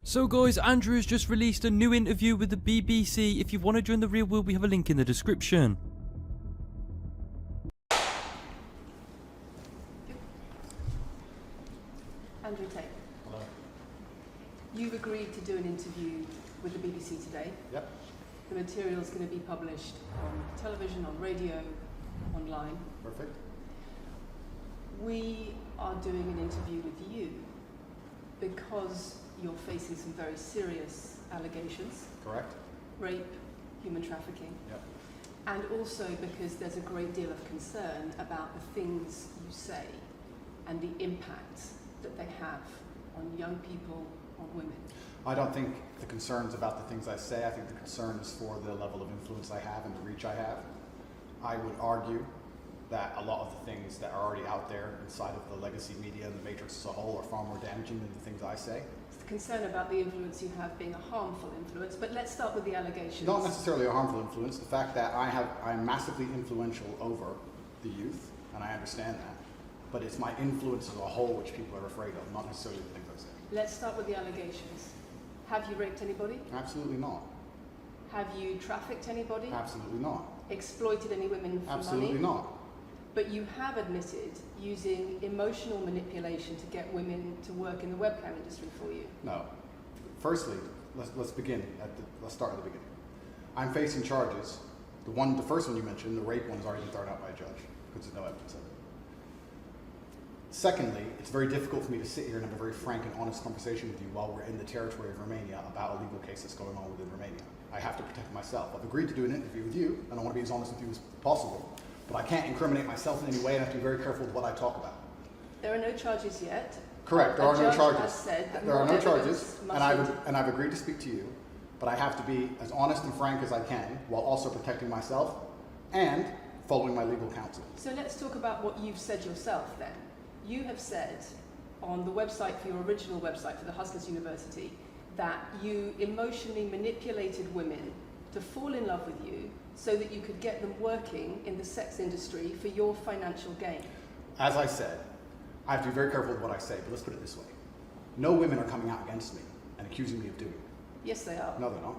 So guys, Andrew has just released a new interview with the BBC. If you want to join the real world, we have a link in the description. Andrew Tate. Hello. You've agreed to do an interview with the BBC today. Yep. The material is going to be published on television, on radio, online. Perfect. We are doing an interview with you because you're facing some very serious allegations. Correct. Rape, human trafficking. Yep. And also because there's a great deal of concern about the things you say and the impact that they have on young people, on women. I don't think the concern's about the things I say. I think the concern is for the level of influence I have and the reach I have. I would argue that a lot of the things that are already out there inside of the legacy media and the matrix as a whole are far more damaging than the things I say. It's the concern about the influence you have being a harmful influence, but let's start with the allegations. Not necessarily a harmful influence. The fact that I'm massively influential over the youth, and I understand that, but it's my influence as a whole which people are afraid of, not necessarily the things I say. Let's start with the allegations. Have you raped anybody? Absolutely not. Have you trafficked anybody? Absolutely not. Exploited any women for Absolutely money? not. But you have admitted using emotional manipulation to get women to work in the webcam industry for you. No. Firstly, let's begin let's start at the beginning. I'm facing charges. The first one you mentioned, the rape one, has already been thrown out by a judge because there's no evidence of it. Secondly, it's very difficult for me to sit here and have a very frank and honest conversation with you while we're in the territory of Romania about a legal case that's going on within Romania. I have to protect myself. I've agreed to do an interview with you, and I want to be as honest with you as possible, but I can't incriminate myself in any way, and I have to be very careful with what I talk about. There are no charges yet. Correct, there are no charges. Has said that there are no charges, and I've agreed to speak to you, but I have to be as honest and frank as I can while also protecting myself and following my legal counsel. So let's talk about what you've said yourself then. You have said on the website for your original website for the Hustlers University that you emotionally manipulated women to fall in love with you so that you could get them working in the sex industry for your financial gain. As I said, I have to be very careful with what I say, but let's put it this way. No women are coming out against me and accusing me of doing it. Yes, they are. No, they're not.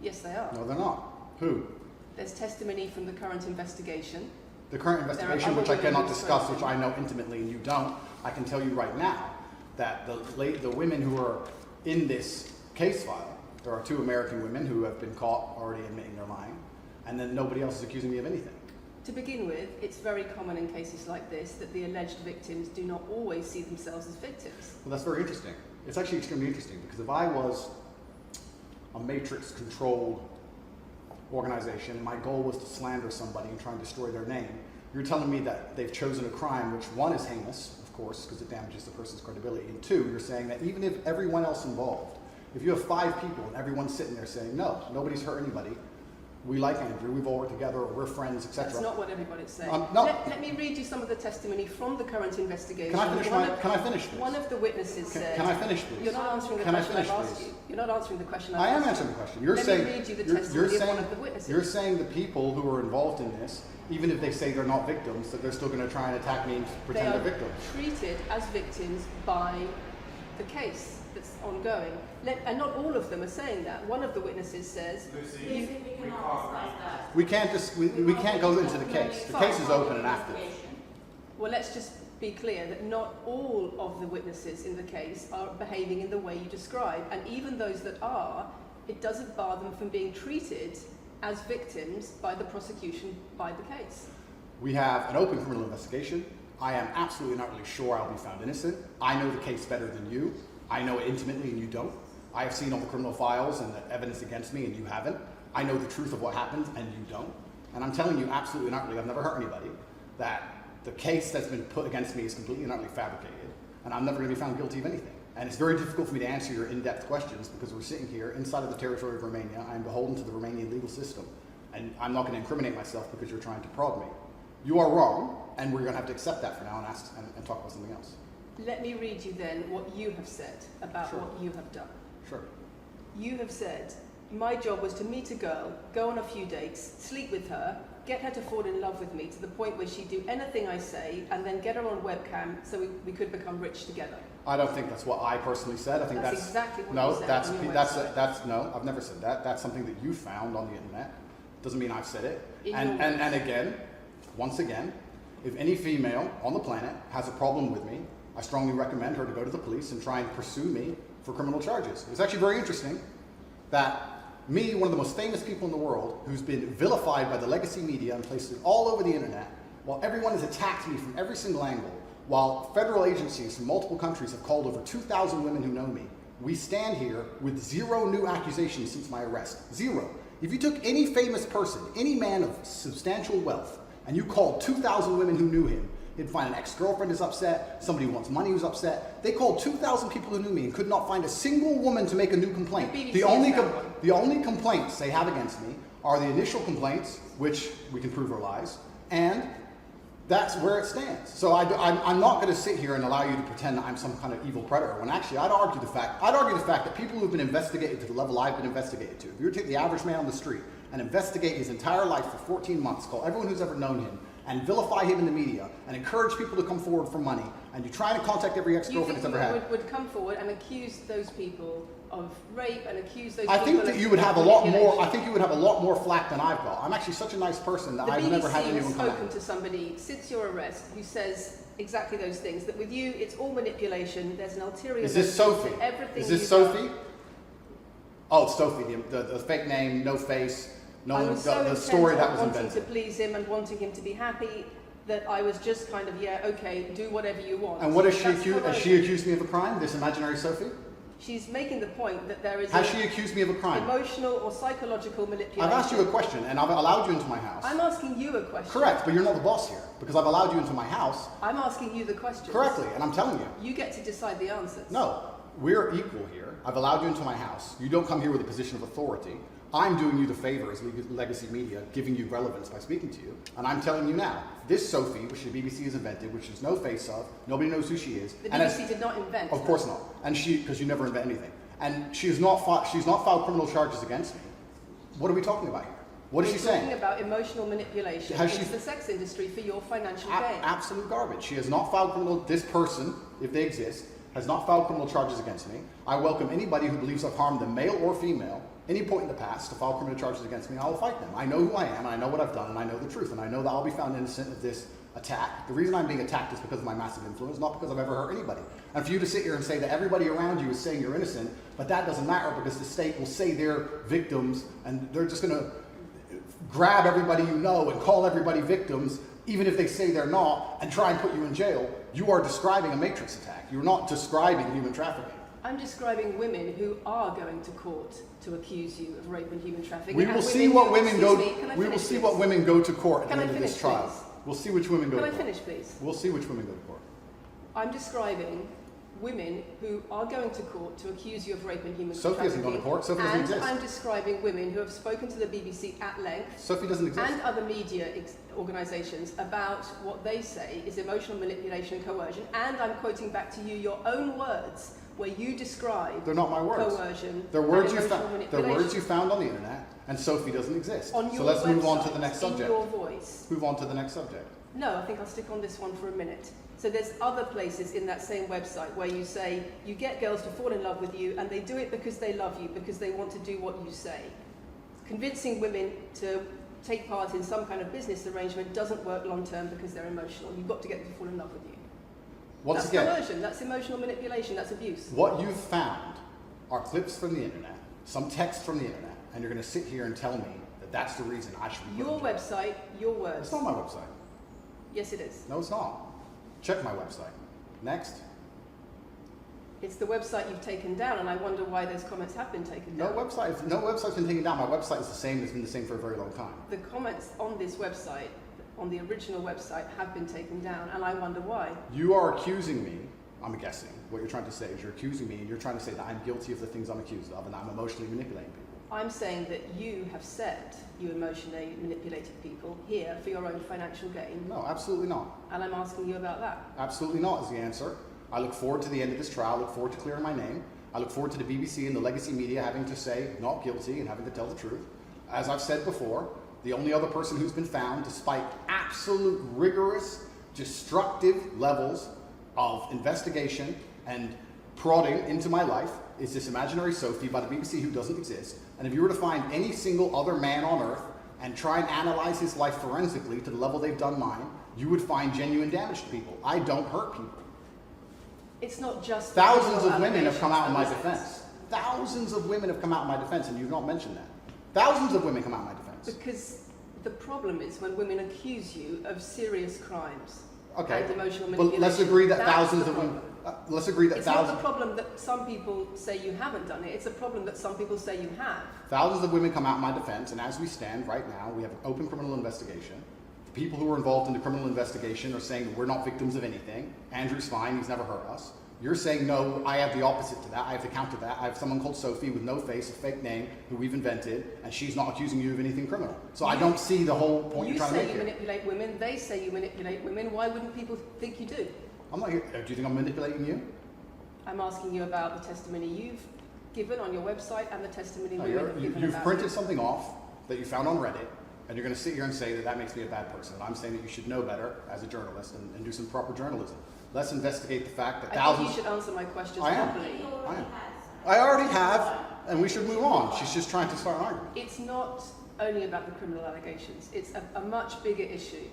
Yes, they are. No, they're not. Who? There's testimony from the current investigation. The current investigation, which I cannot discuss, which I know intimately and you don't, I can tell you right now that the women who are in this case file, there are 2 American women who have been caught already admitting they're lying, and then nobody else is accusing me of anything. To begin with, it's very common in cases like this that the alleged victims do not always see themselves as victims. Well, that's very interesting. It's actually extremely interesting because if I was a matrix-controlled organization and my goal was to slander somebody and try and destroy their name, you're telling me that they've chosen a crime which, 1, is heinous, of course, because it damages the person's credibility, and 2, you're saying that even if everyone else involved, if you have 5 people and everyone's sitting there saying, no, nobody's hurt anybody, we like Andrew, we've all worked together, or we're friends, etc. That's not what everybody's saying. No. Let me read you some of the testimony from the current investigation. Can I finish this? One of the witnesses said... Can I finish, please? You're not answering the question I've asked you. You're not answering the question I've asked you. I am answering the question. Let me read you the testimony of one of the witnesses. You're saying the people who are involved in this, even if they say they're not victims, that they're still going to try and attack me and pretend they're victims. They are treated as victims by the case that's ongoing. And not all of them are saying that. One of the witnesses says... We can't go into the case. The case is open and active. Well, let's just be clear that not all of the witnesses in the case are behaving in the way you describe. And even those that are, it doesn't bar them from being treated as victims by the prosecution by the case. We have an open criminal investigation. I am absolutely not really sure I'll be found innocent. I know the case better than you. I know it intimately and you don't. I have seen all the criminal files and the evidence against me and you haven't. I know the truth of what happened and you don't. And I'm telling you absolutely and utterly, I've never hurt anybody, that the case that's been put against me is completely and utterly fabricated, and I'm never going to be found guilty of anything. And it's very difficult for me to answer your in-depth questions because we're sitting here inside of the territory of Romania. I'm beholden to the Romanian legal system, and I'm not going to incriminate myself because you're trying to prod me. You are wrong, and we're going to have to accept that for now and talk about something else. Let me read you then what you have said about what you have done. Sure. You have said, my job was to meet a girl, go on a few dates, sleep with her, get her to fall in love with me to the point where she'd do anything I say, and then get her on webcam so we could become rich together. I don't think that's what I personally said. I think that's exactly what no, you said that's on your that's website. that's no. I've never said that. That's something that you found on the internet. Doesn't mean I've said it. And again, once again, if any female on the planet has a problem with me, I strongly recommend her to go to the police and try and pursue me for criminal charges. It's actually very interesting that me, one of the most famous people in the world, who's been vilified by the legacy media and places all over the internet, while everyone has attacked me from every single angle, while federal agencies from multiple countries have called over 2,000 women who know me, we stand here with 0 new accusations since my arrest. 0. If you took any famous person, any man of substantial wealth, and you called 2,000 women who knew him, he'd find an ex-girlfriend is upset, somebody who wants money who's upset. They called 2,000 people who knew me and could not find a single woman to make a new complaint. The only complaints they have against me are the initial complaints, which we can prove are lies, and that's where it stands. So I'm not going to sit here and allow you to pretend that I'm some kind of evil predator, when actually I'd argue the fact that people who've been investigated to the level I've been investigated to, if you were to take the average man on the street and investigate his entire life for 14 months, call everyone who's ever known him, and vilify him in the media, and encourage people to come forward for money, and you try to contact every ex-girlfriend he's ever had. Would come forward and accuse those people of rape and accuse those I people think that of you would have a lot more. I manipulation. think you would have a lot more flack than I've got. I'm actually such a nice person that I've never had anyone come The BBC has at spoken me. to somebody since your arrest who says exactly those things. That with you, it's all manipulation. There's an ulterior. Is this motive Sophie? to everything Is this you've Sophie? done. Oh, it's Sophie, the fake name, no face, no I one, was so the story intent that on was wanting invented. to please him and wanting him to be happy that I was just kind of, yeah, okay, do whatever you want. And what has she That's accused? Has she accused me of a crime? This imaginary Sophie? She's making the point that there is Has she accused me of a crime? emotional or psychological manipulation. I've asked you a question, and I've allowed you into my house. I'm asking you a question. Correct, but you're not the boss here, because I've allowed you into my house I'm asking you the question. correctly, and I'm telling you. You get to decide the answers. No, we're equal here. I've allowed you into my house. You don't come here with a position of authority. I'm doing you the favor as legacy media, giving you relevance by speaking to you. And I'm telling you now, this Sophie, which the BBC has invented, which there's no face of, nobody knows who she is. The and BBC did not invent Of her. course not. And because you never invent anything. And she's not filed criminal charges against me. What are we talking about here? What is she We're saying? talking about emotional manipulation Has into she- the sex industry for your financial gain. Absolute garbage. She has not filed criminal. This person, if they exist, has not filed criminal charges against me. I welcome anybody who believes I've harmed them, male or female, any point in the past, to file criminal charges against me. I will fight them. I know who I am, and I know what I've done, and I know the truth, and I know that I'll be found innocent of this attack. The reason I'm being attacked is because of my massive influence, not because I've ever hurt anybody. And for you to sit here and say that everybody around you is saying you're innocent, but that doesn't matter because the state will say they're victims, and they're just going to grab everybody you know and call everybody victims, even if they say they're not, and try and put you in jail. You are describing a matrix attack. You're not describing human trafficking. I'm describing women who are going to court to accuse you of rape and human trafficking. We and will see what women go. Excuse me, can I We will finish see this? what women go to court at Can the I end of this finish, trial. please? We'll see which women go Can to I court. finish, please? We'll see which women go to court. I'm describing women who are going to court to accuse you of rape and human Sophie hasn't trafficking. gone to court. Sophie doesn't and exist. I'm describing women who have spoken to the BBC at length Sophie doesn't exist. and other media organisations about what they say is emotional manipulation and coercion. And I'm quoting back to you your own words where you describe They're not my words. coercion They're words and you emotional found. They're manipulation. words you found on the internet, and Sophie doesn't exist. On So your let's move on to website, the next in subject. your voice. Move on to the next subject. No, I think I'll stick on this one for a minute. So there's other places in that same website where you say you get girls to fall in love with you and they do it because they love you, because they want to do what you say. Convincing women to take part in some kind of business arrangement doesn't work long term because they're emotional. You've got to get them to fall in love with you. Once That's again, coercion, that's emotional manipulation, that's abuse. what you've found are clips from the internet, some text from the internet, and you're going to sit here and tell me that that's the reason I should be Your put in jail. website, your words. It's not my website. Yes, it is. No, it's not. Check my website. Next. It's the website you've taken down, and I wonder why those comments have been taken No down. website's been taken down. My website is the same. It's been the same for a very long time. The comments on this website, on the original website, have been taken down, and I wonder why. You are accusing me, I'm guessing, what you're trying to say is you're accusing me and you're trying to say that I'm guilty of the things I'm accused of and I'm emotionally manipulating people. I'm saying that you have said you emotionally manipulated people here for your own financial gain, No, absolutely not. and I'm asking you about that. Absolutely not is the answer. I look forward to the end of this trial. I look forward to clearing my name. I look forward to the BBC and the legacy media having to say not guilty and having to tell the truth. As I've said before, The only other person who's been found, despite absolute rigorous, destructive levels of investigation and prodding into my life, is this imaginary Sophie by the BBC who doesn't exist. And if you were to find any single other man on earth and try and analyze his life forensically to the level they've done mine, you would find genuine damage to people. I don't hurt people. It's not just... Thousands of women have come out in my defense. Thousands of women have come out in my defense, and you've not mentioned that. Thousands of women come out in my defense. Because the problem is when women accuse you of serious crimes Okay, and emotional but manipulation. let's agree that that's thousands the of women... problem. let's agree that It's thousands... not the problem that some people say you haven't done it, it's a problem that some people say you have. Thousands of women come out in my defense, and as we stand right now, we have an open criminal investigation. The people who are involved in the criminal investigation are saying that we're not victims of anything. Andrew's fine, he's never hurt us. You're saying, no, I have the opposite to that. I have the counter to that. I have someone called Sophie with no face, a fake name, who we've invented, and she's not accusing you of anything criminal. So I don't see the whole point you're trying to make here. You say you manipulate women, they say you manipulate women. Why wouldn't people think you do? I'm not here. Do you think I'm manipulating you? I'm asking you about the testimony you've given on your website and the testimony No, women have given you've about printed you. something off that you found on Reddit, and you're going to sit here and say that that makes me a bad person. And I'm saying that you should know better as a journalist and do some proper journalism. Let's investigate the fact that thousands... I think you should answer my questions I am. properly. I am. I already have, and we should move on. She's just trying to start an argument. It's not only about the criminal allegations. It's a much bigger issue.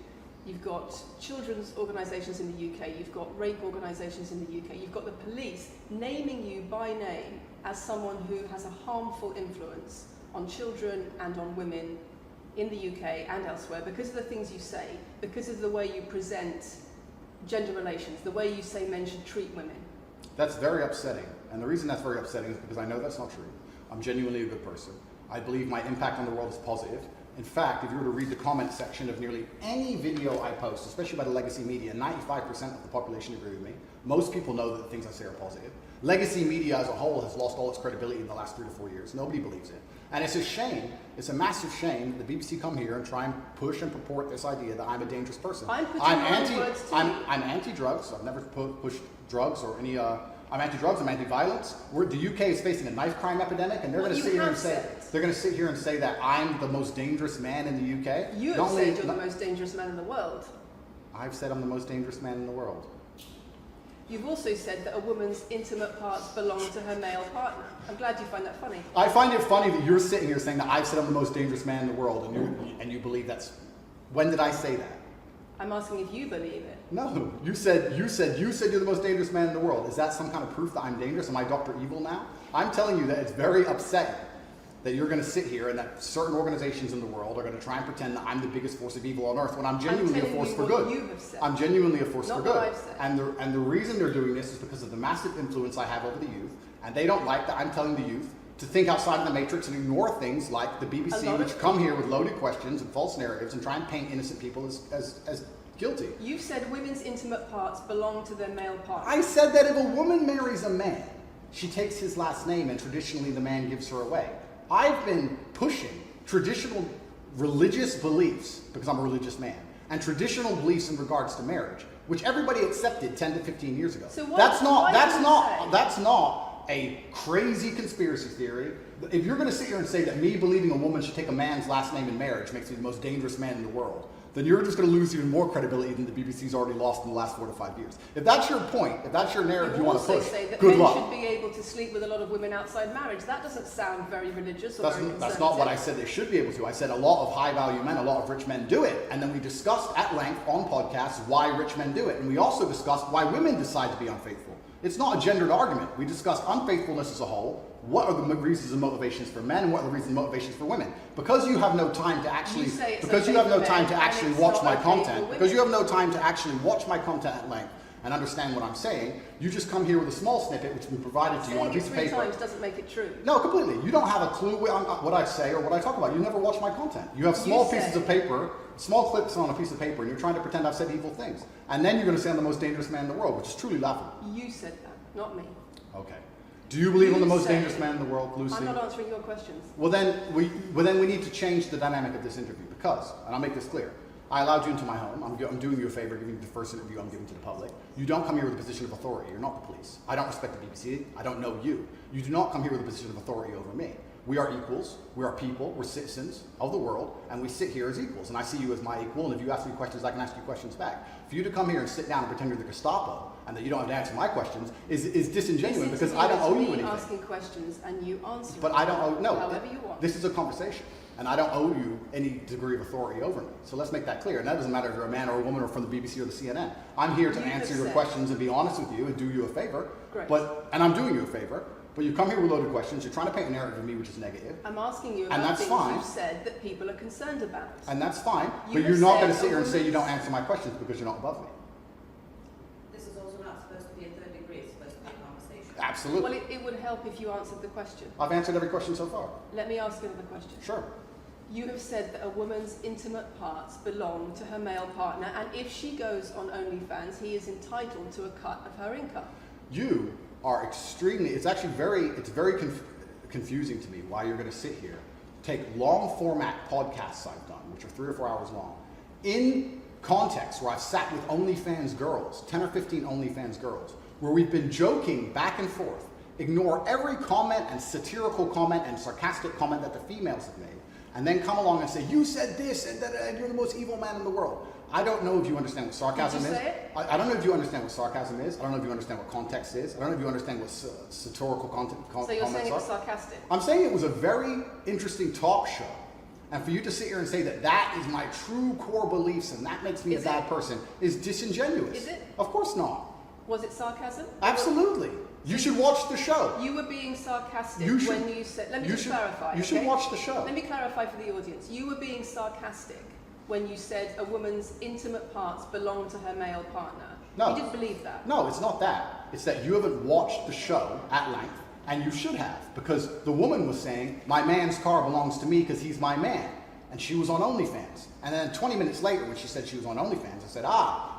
You've got children's organisations in the UK, you've got rape organisations in the UK, you've got the police naming you by name as someone who has a harmful influence on children and on women in the UK and elsewhere because of the things you say, because of the way you present gender relations, the way you say men should treat women. That's very upsetting. And the reason that's very upsetting is because I know that's not true. I'm genuinely a good person. I believe my impact on the world is positive. In fact, if you were to read the comment section of nearly any video I post, especially by the legacy media, 95% of the population agree with me. Most people know that the things I say are positive. Legacy media as a whole has lost all its credibility in the last 3 to 4 years. Nobody believes it. And it's a shame, it's a massive shame that the BBC come here and try and push and purport this idea that I'm a dangerous person. I'm anti-drugs. I've never pushed drugs or any... I'm anti-drugs. I'm anti-violence. The UK is facing a knife crime epidemic, and they're going to sit here and say that I'm the most dangerous man in the UK. You have said you're the most dangerous man in the world. I've said I'm the most dangerous man in the world. You've also said that a woman's intimate parts belong to her male partner. I'm glad you find that funny. I find it funny that you're sitting here saying that I've said I'm the most dangerous man in the world, and you believe that's... When did I say that? I'm asking if you believe it. No, you said you're the most dangerous man in the world. Is that some kind of proof that I'm dangerous? Am I Dr. Evil now? I'm telling you that it's very upsetting that you're going to sit here and that certain organizations in the world are going to try and pretend that I'm the biggest force of evil on earth when I'm genuinely a force for good. You have said. I'm genuinely a force for good. What I've said. And the reason they're doing this is because of the massive influence I have over the youth, and they don't like that I'm telling the youth to think outside of the matrix and ignore things like the BBC, which come here with loaded questions and false narratives and try and paint innocent people as guilty. You've said women's intimate parts belong to their male partner. I said that if a woman marries a man, she takes his last name and traditionally the man gives her away. I've been pushing traditional religious beliefs, because I'm a religious man, and traditional beliefs in regards to marriage, which everybody accepted 10 to 15 years ago. So that's not a crazy conspiracy theory. If you're going to sit here and say that me believing a woman should take a man's last name in marriage makes me the most dangerous man in the world, then you're just going to lose even more credibility than the BBC's already lost in the last 4 to 5 years. If that's your point, if that's your narrative you want to push, say that good men luck. should be able to sleep with a lot of women outside marriage. That doesn't sound very religious or very conservative. That's not what I said they should be able to. I said a lot of high-value men, a lot of rich men do it. And then we discussed at length on podcasts why rich men do it. And we also discussed why women decide to be unfaithful. It's not a gendered argument. We discussed unfaithfulness as a whole. What are the reasons and motivations for men, and what are the reasons and motivations for women? Because you have no time to actually, watch my content, because you have no time to actually watch my content at length and understand what I'm saying, you just come here with a small snippet which has been provided to you on a piece of paper. 3 times doesn't make it true. No, completely. You don't have a clue what I say or what I talk about. You never watch my content. You have small pieces of paper, small clips on a piece of paper, and you're trying to pretend I've said evil things. And then you're going to say I'm the most dangerous man in the world, which is truly laughable. You said that, not me. Okay. Do you believe I'm the most dangerous man in the world, Lucy? I'm not answering your questions. Well, then we need to change the dynamic of this interview because, and I'll make this clear, I allowed you into my home. I'm doing you a favor, giving you the first interview I'm giving to the public. You don't come here with a position of authority. You're not the police. I don't respect the BBC. I don't know you. You do not come here with a position of authority over me. We are equals, we are people, we're citizens of the world, and we sit here as equals. And I see you as my equal, and if you ask me questions, I can ask you questions back. For you to come here and sit down and pretend you're the Gestapo, and that you don't have to answer my questions, is disingenuous, because I don't owe you anything. Asking questions and you answer But I don't owe, no, however you want. This is a conversation, and I don't owe you any degree of authority over me. So let's make that clear. And that doesn't matter if you're a man or a woman or from the BBC or the CNN. I'm here to answer your questions and be honest with you and do you a favor. Great. And I'm doing you a favor. But you come here with loaded questions, you're trying to paint a narrative of me which is negative. I'm asking you about things you've said that people are concerned about. And that's fine, but you're not going to sit here and say you don't answer my questions because you're not above me. This is also not supposed to be a third degree, it's supposed to be a conversation. Absolutely. Well, it would help if you answered the question. I've answered every question so far. Let me ask another question. Sure. You have said that a woman's intimate parts belong to her male partner, and if she goes on OnlyFans, he is entitled to a cut of her income. You are extremely, it's very confusing to me why you're going to sit here, take long format podcasts I've done, which are 3 or 4 hours long, in context where I've sat with OnlyFans girls, 10 or 15 OnlyFans girls, where we've been joking back and forth, ignore every comment and satirical comment and sarcastic comment that the females have made, and then come along and say, you said this, and you're the most evil man in the world. I don't know if you understand what sarcasm is. I don't know if you understand what sarcasm is. I don't know if you understand what context is. I don't know if you understand what satirical comments are. So you're saying it was sarcastic? I'm saying it was a very interesting talk show. And for you to sit here and say that that is my true core beliefs and that makes me a bad person is disingenuous. Is it? Of course not. Was it sarcasm? Absolutely. You should watch the show. You were being sarcastic when you said... Let me just clarify. You should watch the show. Let me clarify for the audience. You were being sarcastic when you said a woman's intimate parts belong to her male partner. No. You didn't believe that. No, it's not that. It's that you haven't watched the show at length, and you should have, because the woman was saying, my man's car belongs to me because he's my man. And she was on OnlyFans. And then 20 minutes later, when she said she was on OnlyFans, I said,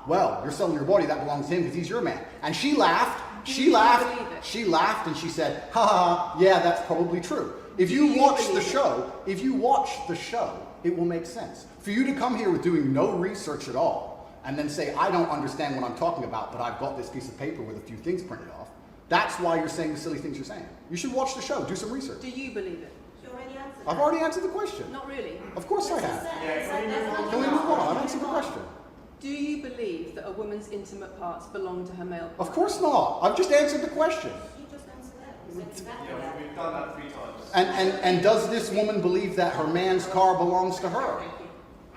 well, you're selling your body, that belongs to him because he's your man. And she laughed, she laughed, and she said, yeah, that's probably true. If you watch the show, it will make sense. For you to come here with doing no research at all, and then say, I don't understand what I'm talking about, but I've got this piece of paper with a few things printed off, that's why you're saying the silly things you're saying. You should watch the show, do some research. Do you believe it? You already answered I've already answered the question. Not really. Of course I have. Can Can we move on? I've answered the question. Do you believe that a woman's intimate parts belong to her male partner? Of course not. I've just answered the question. You just answered that. You said exactly that. Yeah, we've done that 3 times. And does this woman believe that her man's car belongs to her?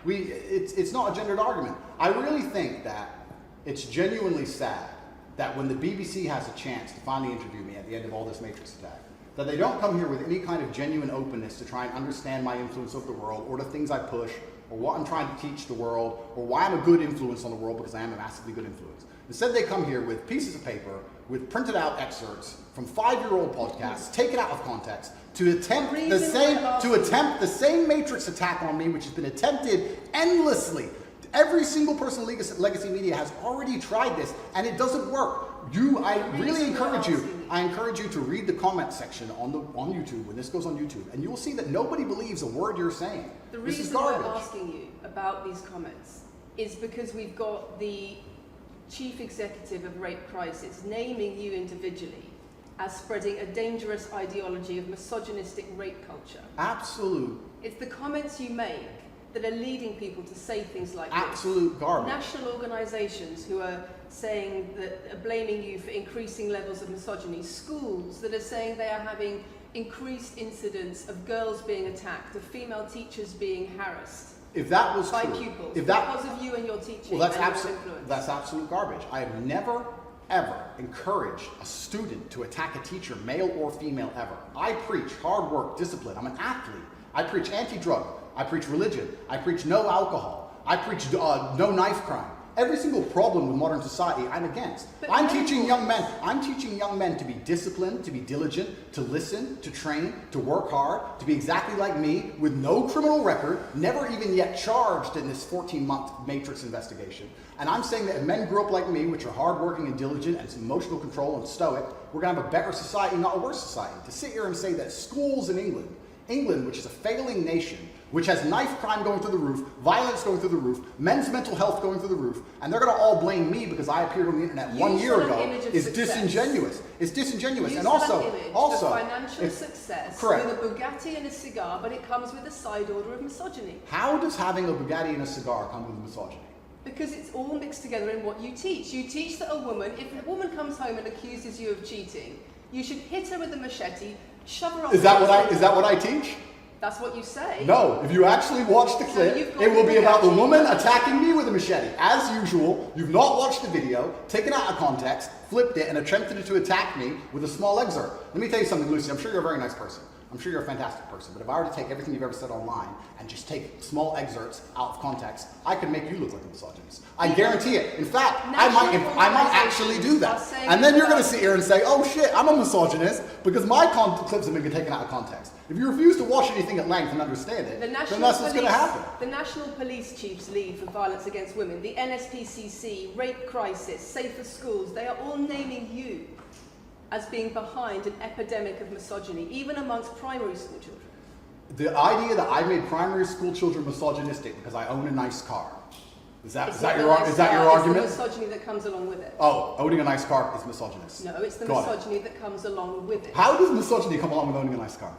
It's not a gendered argument. I really think that it's genuinely sad that when the BBC has a chance to finally interview me at the end of all this Matrix attack, that they don't come here with any kind of genuine openness to try and understand my influence over the world, or the things I push, or what I'm trying to teach the world, or why I'm a good influence on the world, because I am a massively good influence. Instead, they come here with pieces of paper, with printed out excerpts from 5-year-old podcasts, taken out of context, to attempt the same Matrix attack on me, which has been attempted endlessly. Every single person in Legacy Media has already tried this, and it doesn't work. I really encourage you to read the comment section on YouTube when this goes on YouTube, and you will see that nobody believes a word you're saying. The reason I'm asking you about these comments is because we've got the chief executive of Rape Crisis naming you individually as spreading a dangerous ideology of misogynistic rape culture. Absolute. It's the comments you make that are leading people to say things like absolute garbage. National organisations who are saying that are blaming you for increasing levels of misogyny. Schools that are saying they are having increased incidents of girls being attacked, of female teachers being harassed. If that was by true, pupils, because of you and your teaching, well, that's absolute garbage. I have never, ever encouraged a student to attack a teacher, male or female, ever. I preach hard work, discipline. I'm an athlete. I preach anti-drug. I preach religion. I preach no alcohol. I preach no knife crime. Every single problem with modern society, I'm against. I'm teaching young men to be disciplined, to be diligent, to listen, to train, to work hard, to be exactly like me, with no criminal record, never even yet charged in this 14-month Matrix investigation. And I'm saying that if men grew up like me, which are hardworking and diligent and emotional control and stoic, we're going to have a better society, not a worse society. To sit here and say that schools in England, which is a failing nation, which has knife crime going through the roof, violence going through the roof, men's mental health going through the roof, and they're going to all blame me because I appeared on the internet 1 year ago, is disingenuous. It's disingenuous. And also, financial success correct. with a Bugatti and a cigar, but it comes with a side order of misogyny. How does having a Bugatti and a cigar come with misogyny? Because it's all mixed together in what you teach. You teach that if a woman comes home and accuses you of cheating, you should hit her with a machete, shove her off. Is that what I teach? That's what you say. No, if you actually watch the clip, it will be about the woman attacking me with a machete. As usual, you've not watched the video, taken it out of context, flipped it, and attempted to attack me with a small excerpt. Let me tell you something, Lucy. I'm sure you're a very nice person. I'm sure you're a fantastic person. But if I were to take everything you've ever said online and just take small excerpts out of context, I could make you look like a misogynist. I guarantee it. In fact, I might actually do that. And then you're going to sit here and say, oh shit, I'm a misogynist because my clips have been taken out of context. If you refuse to watch anything at length and understand it, then that's what's going to happen. The National Police Chiefs League for Violence Against Women, the NSPCC, Rape Crisis, Safer Schools, they are all naming you as being behind an epidemic of misogyny, even amongst primary school children. The idea that I made primary school children misogynistic because I own a nice car. Is that your argument? It's the misogyny that comes along with it. Oh, owning a nice car is misogynist. No, it's the misogyny that comes along with it. How does misogyny come along with owning a nice car?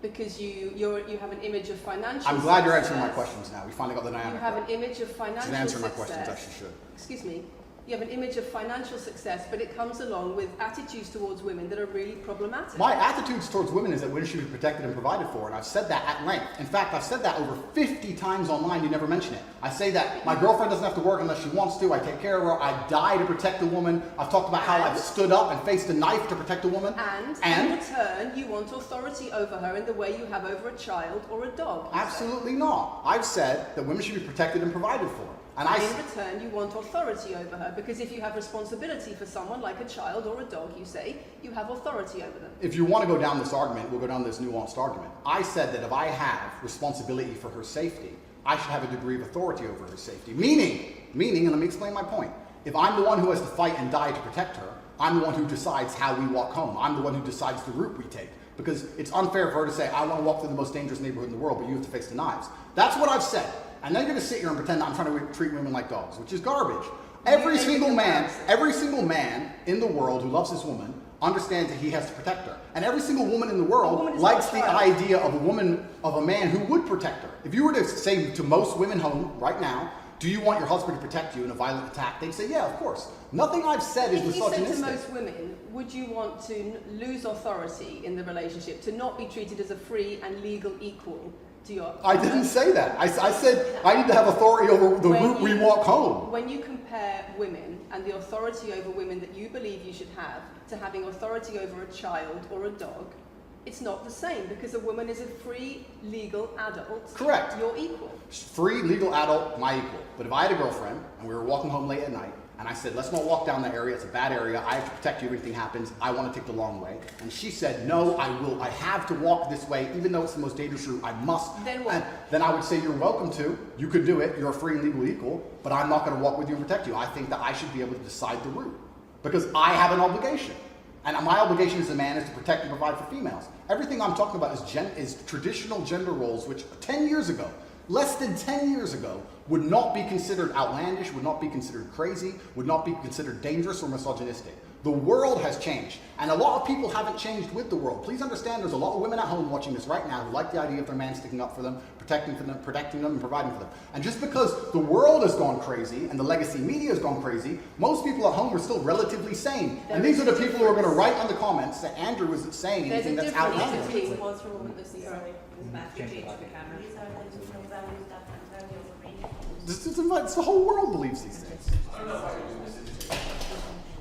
Because you have an image of financial I'm glad you're answering my questions now. We finally got the dynamic. You have an image of financial success. She's answering my questions as she should. Excuse me. You have an image of financial success, but it comes along with attitudes towards women that are really problematic. My attitudes towards women is that women should be protected and provided for, and I've said that at length. In fact, I've said that over 50 times online, you never mention it. I say that my girlfriend doesn't have to work unless she wants to, I take care of her, I die to protect a woman. I've talked about how I've stood up and faced a knife to protect a woman. And in return, you want authority over her in the way you have over a child or a dog. Absolutely not. I've said that women should be protected and provided for. And in return, you want authority over her, because if you have responsibility for someone like a child or a dog, you say, you have authority over them. If you want to go down this argument, we'll go down this nuanced argument. I said that if I have responsibility for her safety, I should have a degree of authority over her safety. Meaning, and let me explain my point. If I'm the one who has to fight and die to protect her, I'm the one who decides how we walk home. I'm the one who decides the route we take. Because it's unfair for her to say, I want to walk through the most dangerous neighborhood in the world, but you have to face the knives. That's what I've said. And then you're going to sit here and pretend that I'm trying to treat women like dogs, which is garbage. Every single man in the world who loves his woman understands that he has to protect her. And every single woman in the world likes the idea of a man who would protect her. If you were to say to most women home right now, do you want your husband to protect you in a violent attack? They'd say, yeah, of course. Nothing I've said is misogynistic. If you said to most women, would you want to lose authority in the relationship, to not be treated as a free and legal equal? I didn't say that. I said I need to have authority over the route we walk home. When you compare women and the authority over women that you believe you should have to having authority over a child or a dog, it's not the same, because a woman is a free, legal adult. Correct. You're equal. Free, legal adult, my equal. But if I had a girlfriend and we were walking home late at night, and I said, let's not walk down that area, it's a bad area, I have to protect you if anything happens, I want to take the long way. And she said, no, I have to walk this way, even though it's the most dangerous route, I must. Then what? And then I would say, you're welcome to, you could do it, you're a free and legal equal, but I'm not going to walk with you and protect you. I think that I should be able to decide the route, because I have an obligation. And my obligation as a man is to protect and provide for females. Everything I'm talking about is traditional gender roles, which 10 years ago, less than 10 years ago, would not be considered outlandish, would not be considered crazy, would not be considered dangerous or misogynistic. The world has changed, and a lot of people haven't changed with the world. Please understand, there's a lot of women at home watching this right now who like the idea of their man sticking up for them, protecting them, and providing for them. And just because the world has gone crazy and the legacy media has gone crazy, most people at home are still relatively sane. And these are the people who are going to write on the comments that Andrew isn't saying anything that's outlandish. It's the whole world believes these things. I don't know why you do this.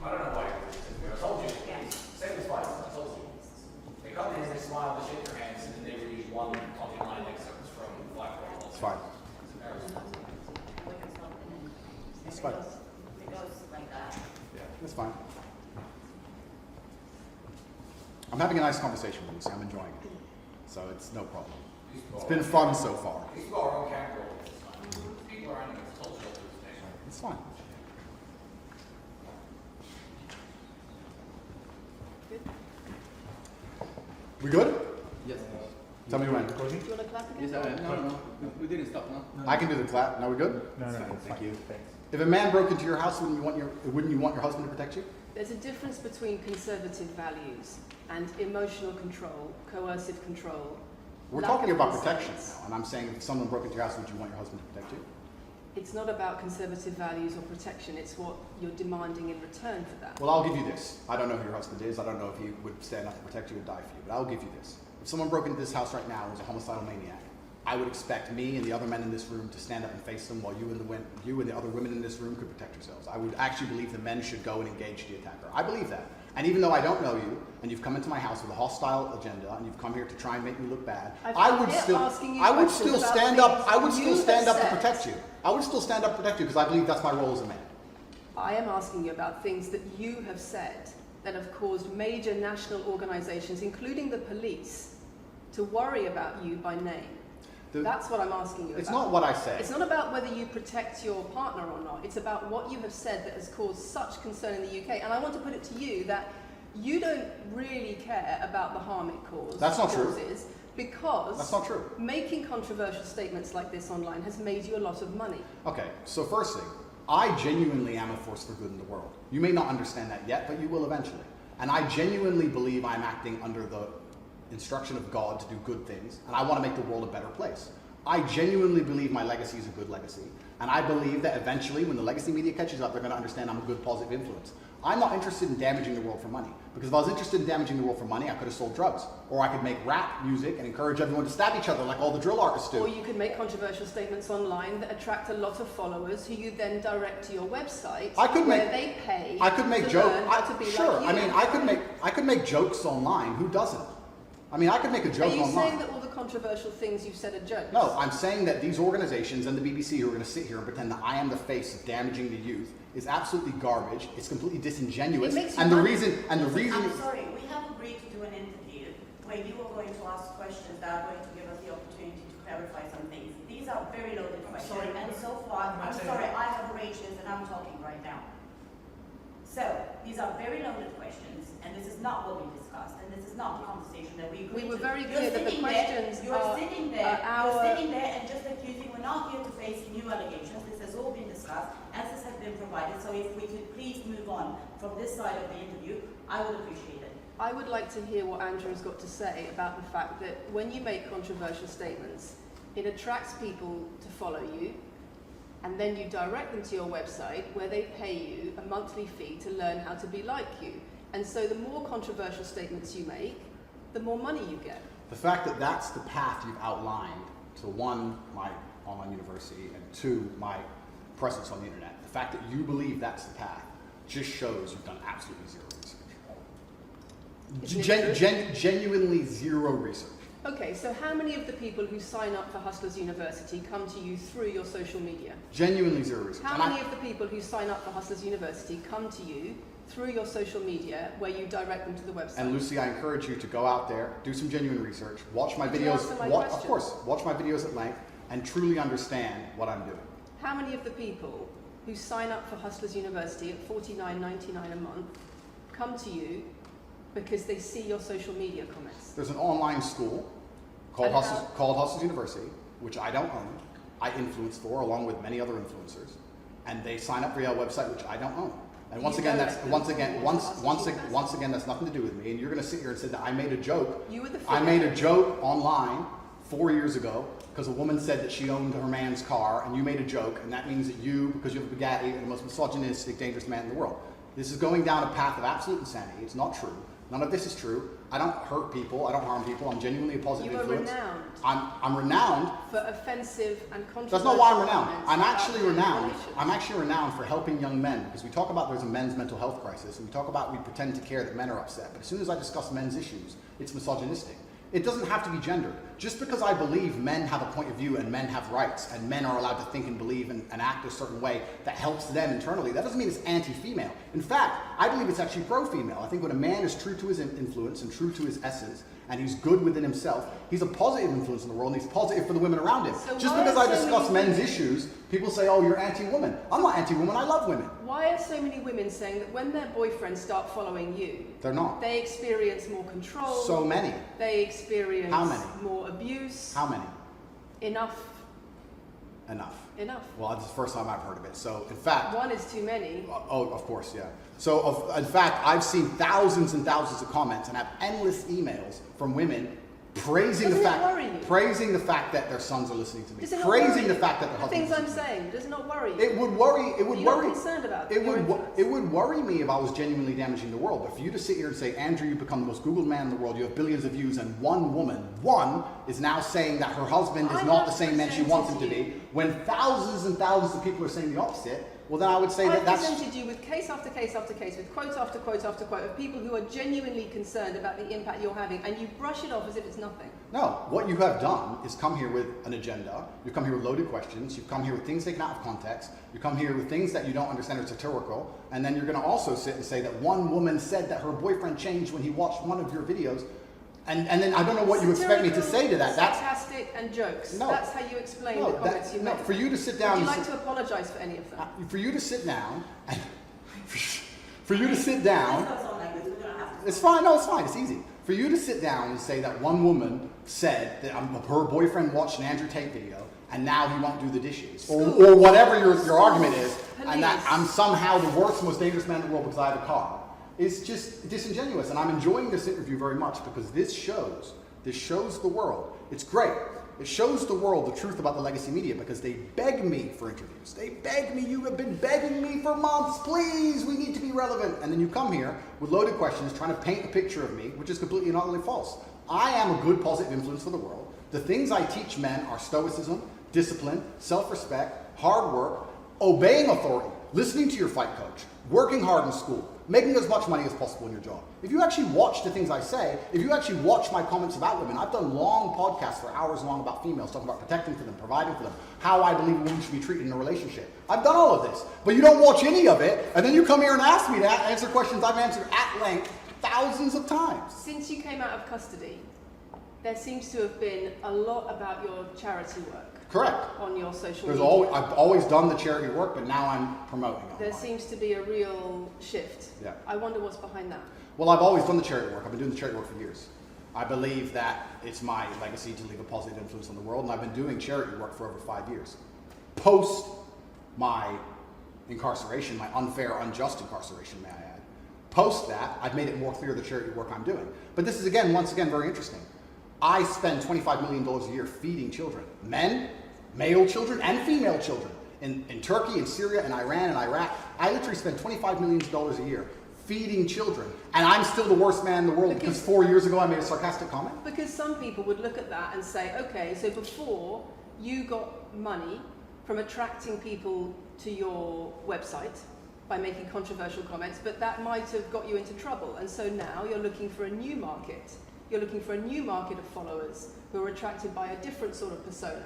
I don't know why you do this. I told you. Same as violence. I told you. They come in, they smile, they shake their hands, and then they read one fucking line excerpts from Black Girl. It's fine. It's fine. It goes like that. Yeah, it's fine. I'm having a nice conversation with you, so I'm enjoying it. So it's no problem. It's been fun so far. These people are on camera. People are on culture. It's fine. We good? Yes. Tell me when. Do you want to clap again? Yes, no, we didn't stop, no? I can do the clap. Now we're good? No, thank you. If a man broke into your house, wouldn't you want your husband to protect you? There's a difference between conservative values and emotional control, coercive control. We're lack talking of about consent. protection now, and I'm saying if someone broke into your house, would you want your husband to protect you? It's not about conservative values or protection, it's what you're demanding in return for that. Well, I'll give you this. I don't know who your husband is. I don't know if he would stand up to protect you or die for you, but I'll give you this. If someone broke into this house right now and was a homicidal maniac, I would expect me and the other men in this room to stand up and face them while you and the other women in this room could protect yourselves. I would actually believe the men should go and engage the attacker. I believe that. And even though I don't know you, and you've come into my house with a hostile agenda, and you've come here to try and make me look bad, I would still stand up to protect you. I would still stand up to protect you because I believe that's my role as a man. I am asking you about things that you have said that have caused major national organizations, including the police, to worry about you by name. That's what I'm asking you about. It's not what I say. It's not about whether you protect your partner or not. It's about what you have said that has caused such concern in the UK. And I want to put it to you that you don't really care about the harm it causes. That's not true. Because that's not true. Making controversial statements like this online has made you a lot of money. Okay, so first thing, I genuinely am a force for good in the world. You may not understand that yet, but you will eventually. And I genuinely believe I'm acting under the instruction of God to do good things, and I want to make the world a better place. I genuinely believe my legacy is a good legacy, and I believe that eventually when the legacy media catches up, they're going to understand I'm a good positive influence. I'm not interested in damaging the world for money, because if I was interested in damaging the world for money, I could have sold drugs, or I could make rap music and encourage everyone to stab each other like all the drill artists do. Or you could make controversial statements online that attract a lot of followers who you then direct to your website where they pay I could make to jokes. learn how to be Sure, like you. I mean, I could make jokes online. Who doesn't? I mean, I could make a joke online. Are you saying that all the controversial things you've said are jokes? No, I'm saying that these organizations and the BBC who are going to sit here and pretend that I am the face of damaging the youth is absolutely garbage. It's completely disingenuous. It makes you and the money. reason I'm sorry, we have agreed to do an interview where you are going to ask questions that are going to give us the opportunity to clarify some things. These are very loaded questions. sorry. And so far, I'm sorry, I have arranged this and I'm talking right now. So, these are very loaded questions, and this is not what we discussed, and this is not the conversation that we agreed to. We were very clear that the questions You're sitting there and just accusing, we're not here to face new allegations. This has all been discussed, answers have been provided, so if we could please move on from this side of the interview, I would appreciate it. I would like to hear what Andrew's got to say about the fact that when you make controversial statements, it attracts people to follow you, and then you direct them to your website where they pay you a monthly fee to learn how to be like you. And so the more controversial statements you make, the more money you get. The fact that that's the path you've outlined to one, my online university, and two, my presence on the internet, the fact that you believe that's the path just shows you've done absolutely zero research. Genuinely zero research. Okay, so how many of the people who sign up for Hustlers University come to you through your social media? Genuinely zero research. How many of the people who sign up for Hustlers University come to you through your social media where you direct them to the website? And Lucy, I encourage you to go out there, do some genuine research, watch my Could you videos, answer my of question? course, watch my videos at length, and truly understand what I'm doing. How many of the people who sign up for Hustlers University at $49.99 a month come to you because they see your social media comments? There's an online school called Hustlers University, which I don't own. I influence for, along with many other influencers, and they sign up for your website, which I don't own. And once again, that's nothing to do with me. And you're going to sit here and say that I made a joke. I made a joke online 4 years ago because a woman said that she owned her man's car, and you made a joke, and that means that you, because you have a Bugatti, are the most misogynistic, dangerous man in the world. This is going down a path of absolute insanity. It's not true. None of this is true. I don't hurt people. I don't harm people. I'm genuinely a positive influence. You are renowned. I'm renowned for offensive and controversial. That's not why I'm renowned. comments I'm about actually renowned. relations. I'm actually renowned for helping young men, because we talk about there's a men's mental health crisis, and we pretend to care that men are upset. But as soon as I discuss men's issues, it's misogynistic. It doesn't have to be gendered. Just because I believe men have a point of view and men have rights and men are allowed to think and believe and act a certain way that helps them internally, that doesn't mean it's anti-female. In fact, I believe it's actually pro-female. I think when a man is true to his influence and true to his essence, and he's good within himself, he's a positive influence in the world, and he's positive for the women around him. So just why because are I so discuss many men's women- issues, people say, oh, you're anti-woman. I'm not anti-woman, I love women. Why are so many women saying that when their boyfriends start following you, They're not. they experience more control? So many. They experience How many? more or abuse. How many? Enough. Enough. Enough. Well, this is the first time I've heard of it. So, in fact... One is too many. Oh, of course, yeah. So, in fact, I've seen thousands and thousands of comments and have endless emails from women praising Doesn't the it fact, worry you? praising the fact that their sons are listening to me, Does it not praising worry the you? fact that their The things husbands I'm saying, does it not worry you? It would worry. It would You're not worry. concerned about it your would. influence? It would worry me if I was genuinely damaging the world. But for you to sit here and say, Andrew, you've become the most Googled man in the world. You have billions of views, and one woman, is now saying that her husband is I not have the same man she wants him to presented be, when thousands and thousands of people are saying the opposite. Well, then I would say I've that's. presented you with case after case after case, with quote after quote after quote of people who are genuinely concerned about the impact you're having, and you brush it off as if it's nothing. No, what you have done is come here with an agenda. You've come here with loaded questions. You've come here with things taken out of context. You come here with things that you don't understand are satirical. And then you're going to also sit and say that one woman said that her boyfriend changed when he watched one of your videos. And then I don't know what you expect me to say to that. That's sarcastic and jokes. No. That's how you explain the comments you make. for you to sit down. Would you and like to apologise for any of them? for you to sit down, and for you to sit down. Let's not sound like this. We're gonna have to. It's fine. No, it's fine. It's easy. For you to sit down and say that one woman said that her boyfriend watched an Andrew Tate video and now he won't do the dishes, or whatever your argument is, and that I'm somehow the worst, most dangerous man in the world because I have a car, is just disingenuous. And I'm enjoying this interview very much because this shows the world. It's great. It shows the world the truth about the legacy media because they beg me for interviews. They beg me, you have been begging me for months, please, we need to be relevant. And then you come here with loaded questions trying to paint a picture of me, which is completely and utterly false. I am a good positive influence for the world. The things I teach men are stoicism, discipline, self-respect, hard work, obeying authority, listening to your fight coach, working hard in school, making as much money as possible in your job. If you actually watch the things I say, if you actually watch my comments about women, I've done long podcasts for hours long about females, talking about protecting for them, providing for them, how I believe a woman should be treated in a relationship. I've done all of this, but you don't watch any of it, and then you come here and ask me to answer questions I've answered at length thousands of times. Since you came out of custody, there seems to have been a lot about your charity work. Correct. On your social There's media. I've always done the charity work, but now I'm promoting it. There seems to be a real shift. Yeah. I wonder what's behind that. Well, I've always done the charity work. I've been doing the charity work for years. I believe that it's my legacy to leave a positive influence on the world, and I've been doing charity work for over 5 years. Post my incarceration, my unfair, unjust incarceration, may I add. Post that, I've made it more clear the charity work I'm doing. But this is, once again, very interesting. I spend $25 million a year feeding children. Men, male children, and female children. In Turkey, in Syria, in Iran, and Iraq. I literally spend $25 million a year feeding children. And I'm still the worst man in the world because 4 years ago I made a sarcastic comment? Because some people would look at that and say, okay, so before you got money from attracting people to your website by making controversial comments, but that might have got you into trouble. And so now you're looking for a new market. You're looking for a new market of followers who are attracted by a different sort of persona.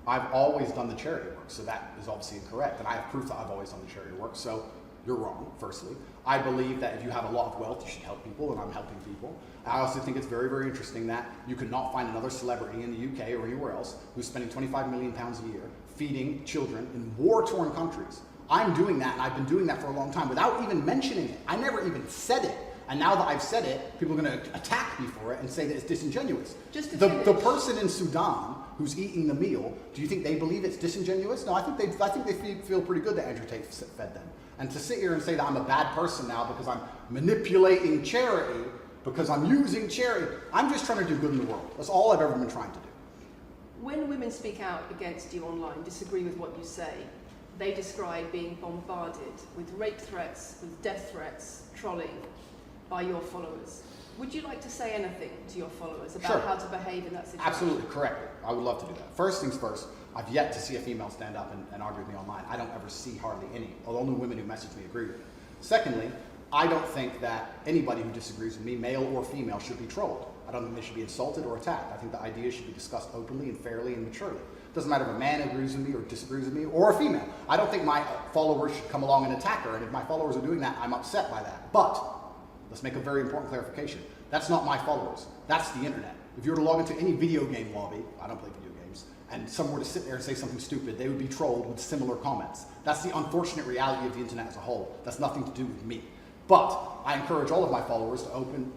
I've always done the charity work, so that is obviously incorrect. And I have proof that I've always done the charity work, so you're wrong, firstly. I believe that if you have a lot of wealth, you should help people, and I'm helping people. I also think it's very, very interesting that you could not find another celebrity in the UK or anywhere else who's spending £25 million a year feeding children in war-torn countries. I'm doing that, and I've been doing that for a long time without even mentioning it. I never even said it. And now that I've said it, people are going to attack me for it and say that it's disingenuous. The person in Sudan who's eating the meal, do you think they believe it's disingenuous? No, I think they feel pretty good that Andrew Tate fed them. And to sit here and say that I'm a bad person now because I'm manipulating charity, because I'm using charity, I'm just trying to do good in the world. That's all I've ever been trying to do. When women speak out against you online, disagree with what you say, they describe being bombarded with rape threats, with death threats, trolling by your followers. Would you like to say anything to your followers about how to behave in that situation? Absolutely, correct. I would love to do that. First things first, I've yet to see a female stand up and argue with me online. I don't ever see hardly any. Although the women who message me agree with me. Secondly, I don't think that anybody who disagrees with me, male or female, should be trolled. I don't think they should be insulted or attacked. I think the ideas should be discussed openly and fairly and maturely. It doesn't matter if a man agrees with me or disagrees with me, or a female. I don't think my followers should come along and attack her, and if my followers are doing that, I'm upset by that. But let's make a very important clarification. That's not my followers. That's the internet. If you were to log into any video game lobby, I don't play video games, and someone were to sit there and say something stupid, they would be trolled with similar comments. That's the unfortunate reality of the internet as a whole. That's nothing to do with me. But I encourage all of my followers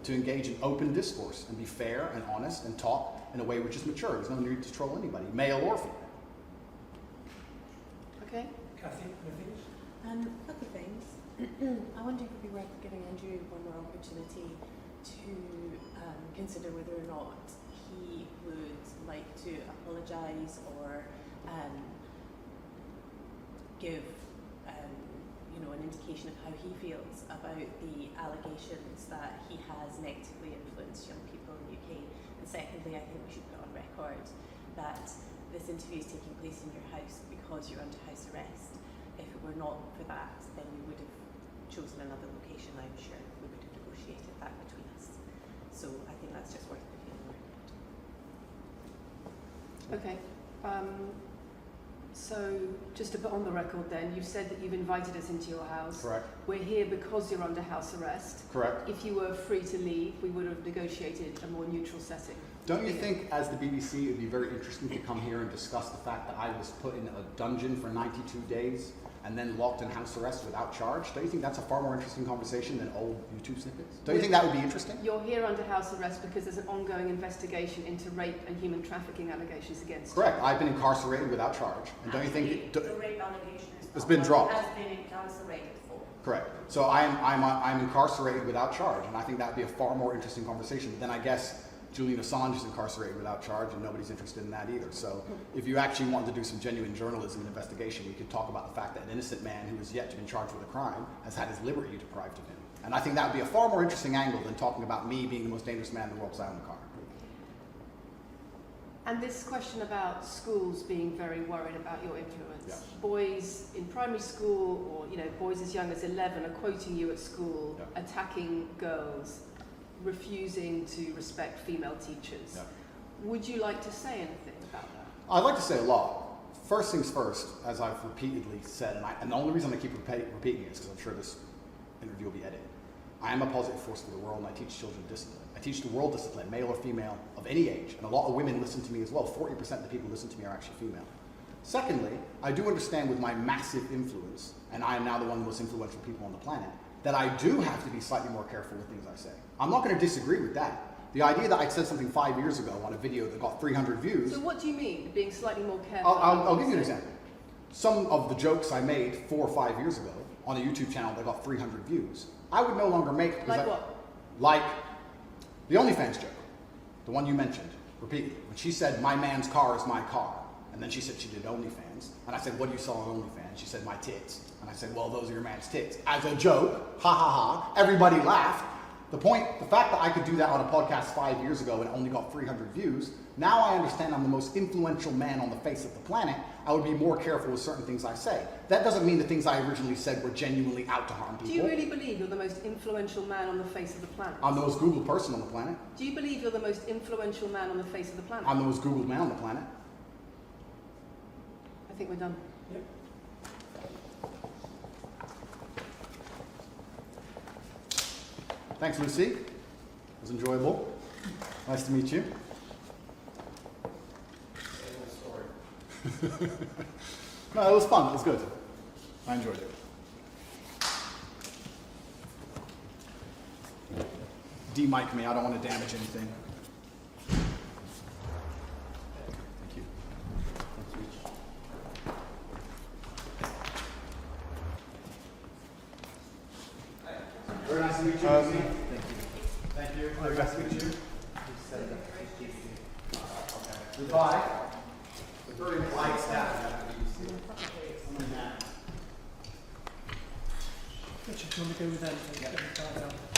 to engage in open discourse and be fair and honest and talk in a way which is mature. There's no need to troll anybody, male or female. Okay. Kathy, anything? A couple of things. I wonder if it would be worth giving Andrew one more opportunity to consider whether or not he would like to apologise or give an indication of how he feels about the allegations that he has negatively influenced young people in the UK. And secondly, I think we should put on record that this interview is taking place in your house because you're under house arrest. If it were not for that, then we would have chosen another location, I'm sure. We would have negotiated that between us. So I think that's just worth putting on record. Okay. So just to put on the record then, you've said that you've invited us into your house. Correct. We're here because you're under house arrest. Correct. If you were free to leave, we would have negotiated a more neutral setting. Don't you think, as the BBC, it would be very interesting to come here and discuss the fact that I was put in a dungeon for 92 days and then locked in house arrest without charge? Don't you think that's a far more interesting conversation than old YouTube snippets? Don't you think that would be interesting? You're here under house arrest because there's an ongoing investigation into rape and human trafficking allegations against you. Correct. I've been incarcerated without charge. And don't you think the rape allegation it's been dropped? Has been incarcerated for. Correct. So I'm incarcerated without charge, and I think that would be a far more interesting conversation than I guess Julian Assange is incarcerated without charge, and nobody's interested in that either. So if you actually wanted to do some genuine journalism and investigation, we could talk about the fact that an innocent man who is yet to be charged with a crime has had his liberty deprived of him. And I think that would be a far more interesting angle than talking about me being the most dangerous man in the world because I own the car. And this question about schools being very worried about your influence. Yeah. Boys in primary school or boys as young as 11 are quoting you at school, Yeah. attacking girls, refusing to respect female teachers. Yeah. Would you like to say anything about that? I'd like to say a lot. First things first, as I've repeatedly said, and the only reason I keep repeating it is because I'm sure this interview will be edited. I am a positive force for the world, and I teach children discipline. I teach the world discipline, male or female, of any age. And a lot of women listen to me as well. 40% of the people who listen to me are actually female. Secondly, I do understand with my massive influence, and I am now the one of the most influential people on the planet, that I do have to be slightly more careful with things I say. I'm not going to disagree with that. The idea that I said something 5 years ago on a video that got 300 views... So what do you mean, being slightly more careful? I'll give you an example. Some of the jokes I made 4 or 5 years ago on a YouTube channel that got 300 views, I would no longer make... Like what? Like the OnlyFans joke, the one you mentioned repeatedly. When she said, my man's car is my car, and then she said she did OnlyFans, and I said, what do you sell on OnlyFans? She said, my tits. And I said, well, those are your man's tits. As a joke, ha ha ha, everybody laughed. The fact that I could do that on a podcast 5 years ago and it only got 300 views, now I understand I'm the most influential man on the face of the planet. I would be more careful with certain things I say. That doesn't mean the things I originally said were genuinely out to harm people. Do you really believe you're the most influential man on the face of the planet? I'm the most Googled person on the planet. Do you believe you're the most influential man on the face of the planet? I'm the most Googled man on the planet. I think we're done. Yep. Thanks, Lucy. It was enjoyable. Nice to meet you. No, it was fun. It was good. I enjoyed it. De-mic me. I don't want to damage anything. Thank you. Very nice to meet you. Lucy. Thank you. Very nice to meet you. Goodbye. It's a very polite staff. Richard, do you want to go with them?